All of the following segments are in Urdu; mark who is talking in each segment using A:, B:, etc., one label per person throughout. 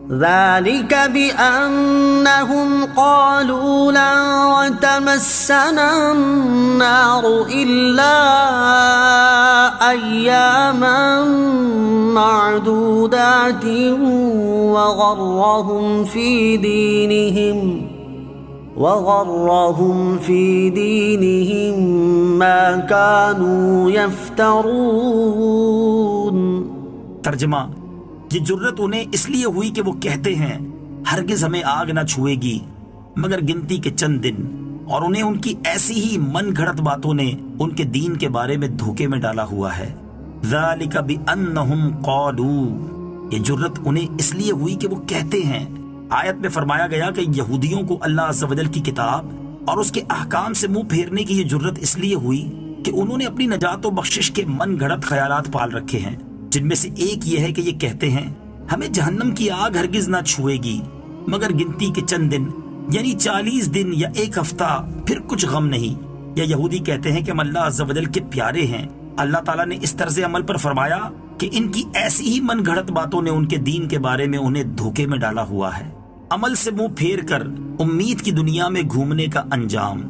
A: ذلك بأنهم قالوا لن تمسنا النار إلا أياما معدودات وغرهم في دينهم ما كانوا يفترون۔
B: ترجمہ، یہ جرت انہیں اس لیے ہوئی کہ وہ کہتے ہیں ہرگز ہمیں آگ نہ چھوئے گی مگر گنتی کے چند دن، اور انہیں ان کی ایسی ہی من گھڑت باتوں نے ان کے دین کے بارے میں دھوکے میں ڈالا ہوا ہے۔ ذالک بأنہم قالوا، یہ جرت انہیں اس لیے ہوئی کہ وہ کہتے ہیں۔ آیت میں فرمایا گیا کہ یہودیوں کو اللہ عز و جل کی کتاب اور اس کے احکام سے منہ پھیرنے کی یہ جرت اس لیے ہوئی کہ انہوں نے اپنی نجات و بخشش کے من گھڑت خیالات پال رکھے ہیں، جن میں سے ایک یہ ہے کہ یہ کہتے ہیں ہمیں جہنم کی آگ ہرگز نہ چھوئے گی مگر گنتی کے چند دن، یعنی 40 دن یا ایک ہفتہ، پھر کچھ غم نہیں۔ یا یہودی کہتے ہیں کہ ہم اللہ عز و جل کے پیارے ہیں۔ اللہ تعالیٰ نے اس طرز عمل پر فرمایا کہ ان کی ایسی ہی من گھڑت باتوں نے ان کے دین کے بارے میں انہیں دھوکے میں ڈالا ہوا ہے۔ عمل سے منہ پھیر کر امید کی دنیا میں گھومنے کا انجام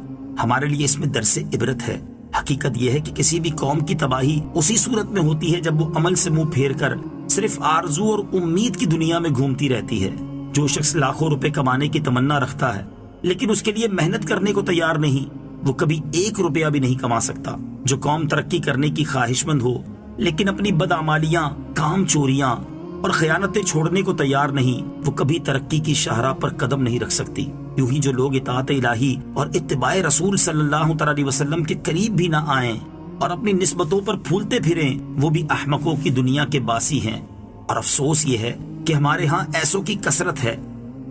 B: ہمارے لیے اس میں درس عبرت ہے۔ حقیقت یہ ہے کہ کسی بھی قوم کی تباہی اسی صورت میں ہوتی ہے جب وہ عمل سے منہ پھیر کر صرف آرزو اور امید کی دنیا میں گھومتی رہتی ہے۔ جو شخص لاکھوں روپے کمانے کی تمنا رکھتا ہے لیکن اس کے لیے محنت کرنے کو تیار نہیں، وہ کبھی 1 روپیہ بھی نہیں کما سکتا۔ جو قوم ترقی کرنے کی خواہش مند ہو لیکن اپنی بدعمالیاں، کام چوریاں اور خیانتیں چھوڑنے کو تیار نہیں، وہ کبھی ترقی کی شاہراہ پر قدم نہیں رکھ سکتی۔ یوں ہی جو لوگ اطاعت الہی اور اتباع رسول صلی اللہ علیہ وسلم کے قریب بھی نہ آئیں اور اپنی نسبتوں پر پھولتے پھریں، وہ بھی احمقوں کی دنیا کے باسی ہیں۔ اور افسوس یہ ہے کہ ہمارے ہاں ایسوں کی کثرت ہے۔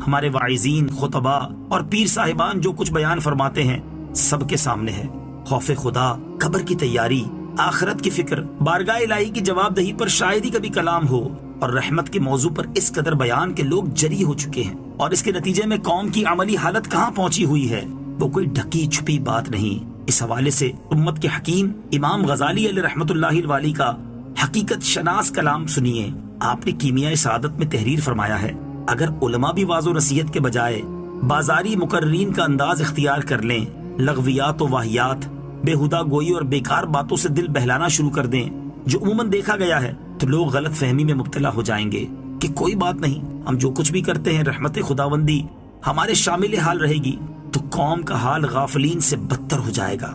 B: ہمارے واعظین، خطباء اور پیر صاحبان جو کچھ بیان فرماتے ہیں سب کے سامنے ہے۔ خوف خدا، قبر کی تیاری، آخرت کی فکر، بارگاہ الہی کی جواب دہی پر شاید ہی کبھی کلام ہو، اور رحمت کے موضوع پر اس قدر بیان کہ لوگ جری ہو چکے ہیں، اور اس کے نتیجے میں قوم کی عملی حالت کہاں پہنچی ہوئی ہے، وہ کوئی ڈھکی چھپی بات نہیں۔ اس حوالے سے امت کے حکیم امام غزالی علیہ رحمت اللہ الوالی کا حقیقت شناس کلام سنیے۔ آپ نے کیمیائے سعادت میں تحریر فرمایا ہے، اگر علماء بھی واضح و نصیحت کے بجائے بازاری مقررین کا انداز اختیار کر لیں، لغویات و واہیات، بےہودہ گوئی اور بیکار باتوں سے دل بہلانا شروع کر دیں، جو عموماً دیکھا گیا ہے، تو لوگ غلط فہمی میں مبتلا ہو جائیں گے کہ کوئی بات نہیں، ہم جو کچھ بھی کرتے ہیں رحمت خداوندی ہمارے شامل حال رہے گی، تو قوم کا حال غافلین سے بدتر ہو جائے گا۔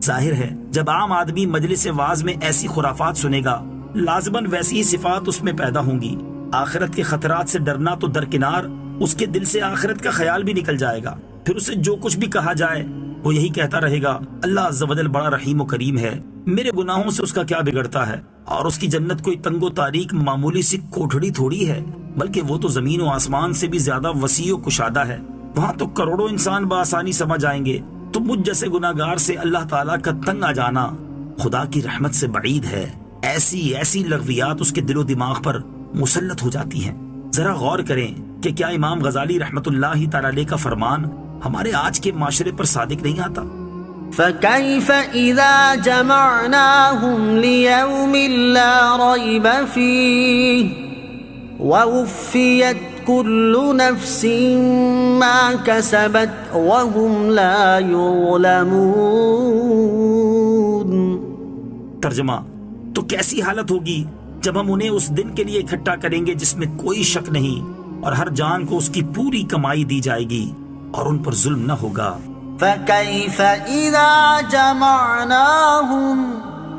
B: ظاہر ہے جب عام آدمی مجلس واعظ میں ایسی خرافات سنے گا، لازماً ویسی ہی صفات اس میں پیدا ہوں گی۔ آخرت کے خطرات سے ڈرنا تو درکنار، اس کے دل سے آخرت کا خیال بھی نکل جائے گا۔ پھر اسے جو کچھ بھی کہا جائے وہ یہی کہتا رہے گا، اللہ عز و جل بڑا رحیم و کریم ہے، میرے گناہوں سے اس کا کیا بگڑتا ہے، اور اس کی جنت کوئی تنگ و تاریک معمولی سی کوٹھڑی تھوڑی ہے، بلکہ وہ تو زمین و آسمان سے بھی زیادہ وسیع و کشادہ ہے، وہاں تو کروڑوں انسان بآسانی سمجھ آئیں گے۔ تو مجھ جیسے گناہگار سے اللہ تعالیٰ کا تنگ آ جانا خدا کی رحمت سے بعید ہے۔ ایسی لغویات اس کے دل و دماغ پر مسلط ہو جاتی ہیں۔ ذرا غور کریں کہ کیا امام غزالی رحمت اللہ تعالی علیہ کا فرمان ہمارے آج کے معاشرے پر صادق نہیں آتا؟
A: فَكَيْفَ إِذَا جَمَعْنَاهُمْ لِيَوْمٍ لَا رَيْبَ فِيهِ وَوُفِّيَتْ كُلُّ نَفْسٍ مَا كَسَبَتْ وَهُمْ لَا يُظْلَمُونَ۔
B: ترجمہ، تو کیسی حالت ہوگی جب ہم انہیں اس دن کے لیے اکٹھا کریں گے جس میں کوئی شک نہیں، اور ہر جان کو اس کی پوری کمائی دی جائے گی اور ان پر ظلم نہ ہوگا۔
A: فَكَيْفَ إِذَا جَمَعْنَاهُمْ،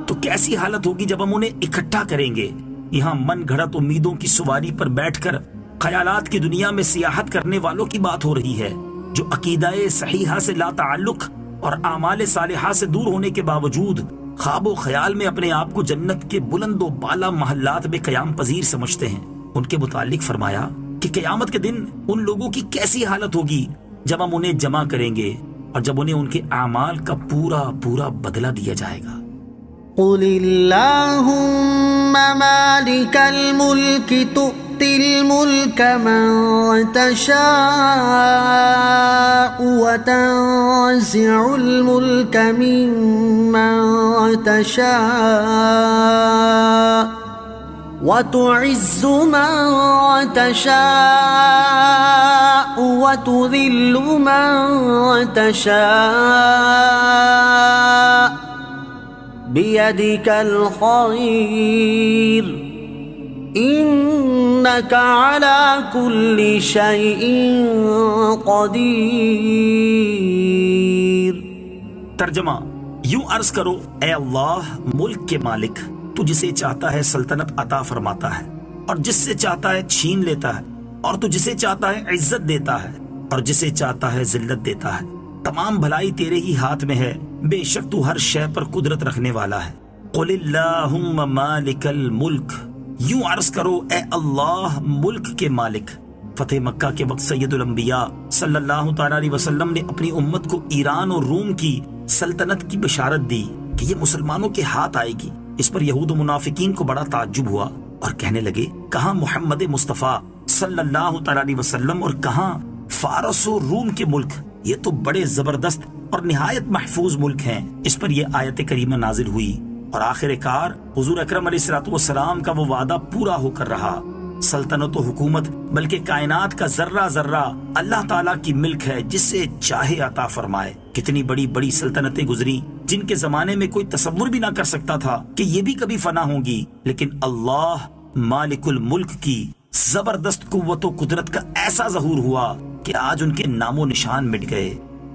B: تو کیسی حالت ہوگی جب ہم انہیں اکٹھا کریں گے۔ یہاں من گھڑت امیدوں کی سواری پر بیٹھ کر خیالات کی دنیا میں سیاحت کرنے والوں کی بات ہو رہی ہے، جو عقیدہ صحیحہ سے لا تعلق اور اعمال صالحہ سے دور ہونے کے باوجود خواب و خیال میں اپنے آپ کو جنت کے بلند و بالا محلات میں قیام پذیر سمجھتے ہیں۔ ان کے متعلق فرمایا کہ قیامت کے دن ان لوگوں کی کیسی حالت ہوگی جب ہم انہیں جمع کریں گے اور جب انہیں ان کے اعمال کا پورا بدلہ دیا جائے گا۔
A: قُلِ اللَّهُمَّ مَالِكَ الْمُلْكِ تُؤْتِي الْمُلْكَ مَن تَشَاءُ وَتَنزِعُ الْمُلْكَ مِمَّن تَشَاءُ وتعز من تشاء وتذل من تشاء بيدك الخير إنك على كل شيء قدير۔
B: ترجمہ یوں عرض کرو، اے اللہ ملک کے مالک، تو جسے چاہتا ہے سلطنت عطا فرماتا ہے اور جس سے چاہتا ہے چھین لیتا ہے، اور تو جسے چاہتا ہے عزت دیتا ہے اور جسے چاہتا ہے ذلت دیتا ہے۔ تمام بھلائی تیرے ہی ہاتھ میں ہے، بے شک تو ہر شے پر قدرت رکھنے والا ہے۔ قل اللہم مالک الملک، یوں عرض کرو اے اللہ ملک کے مالک۔ فتح مکہ کے وقت سید الانبیاء صلی اللہ تعالیٰ علیہ وسلم نے اپنی امت کو ایران اور روم کی سلطنت کی بشارت دی کہ یہ مسلمانوں کے ہاتھ آئے گی۔ اس پر یہود و منافقین کو بڑا تعجب ہوا اور کہنے لگے، کہاں محمد مصطفیٰ صلی اللہ تعالیٰ علیہ وسلم اور کہاں فارس و روم کے ملک؟ یہ تو بڑے زبردست اور نہایت محفوظ ملک ہیں۔ اس پر یہ آیت کریمہ نازل ہوئی اور آخر کار حضور اکرم علیہ الصلوۃ والسلام کا وہ وعدہ پورا ہو کر رہا۔ سلطنت و حکومت بلکہ کائنات کا ذرہ ذرہ اللہ تعالیٰ کی ملک ہے، جس سے چاہے عطا فرمائے۔ کتنی بڑی بڑی سلطنتیں گزری جن کے زمانے میں کوئی تصور بھی نہ کر سکتا تھا کہ یہ بھی کبھی فنا ہوں گی، لیکن اللہ مالک الملک کی زبردست قوت و قدرت کا ایسا ظہور ہوا کہ آج ان کے نام و نشان مٹ گئے۔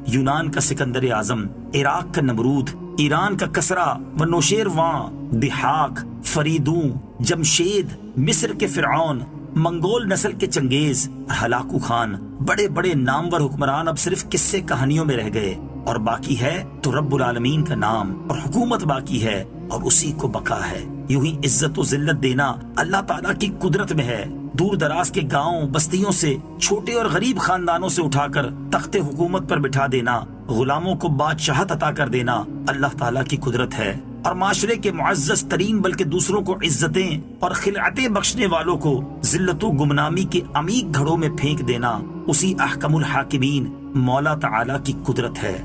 B: یونان کا سکندر اعظم، عراق کا نمرود، ایران کا کسرا و نوشیروان، دہاک، فریدون، جمشید، مصر کے فرعون، منگول نسل کے چنگیز، ہلاکو خان، بڑے بڑے نامور حکمران اب صرف قصے کہانیوں میں رہ گئے، اور باقی ہے تو رب العالمین کا نام اور حکومت باقی ہے، اور اسی کو بقا ہے۔ یوں ہی عزت و ذلت دینا اللہ تعالیٰ کی قدرت میں ہے۔ دور دراز کے گاؤں بستیوں سے، چھوٹے اور غریب خاندانوں سے اٹھا کر تخت حکومت پر بٹھا دینا، غلاموں کو بادشاہت عطا کر دینا اللہ تعالیٰ کی قدرت ہے، اور معاشرے کے معزز ترین بلکہ دوسروں کو عزتیں اور خلعتیں بخشنے والوں کو ذلت و گمنامی کے عمیق گھڑوں میں پھینک دینا اسی احکم الحاکمین مولا تعالیٰ کی قدرت ہے۔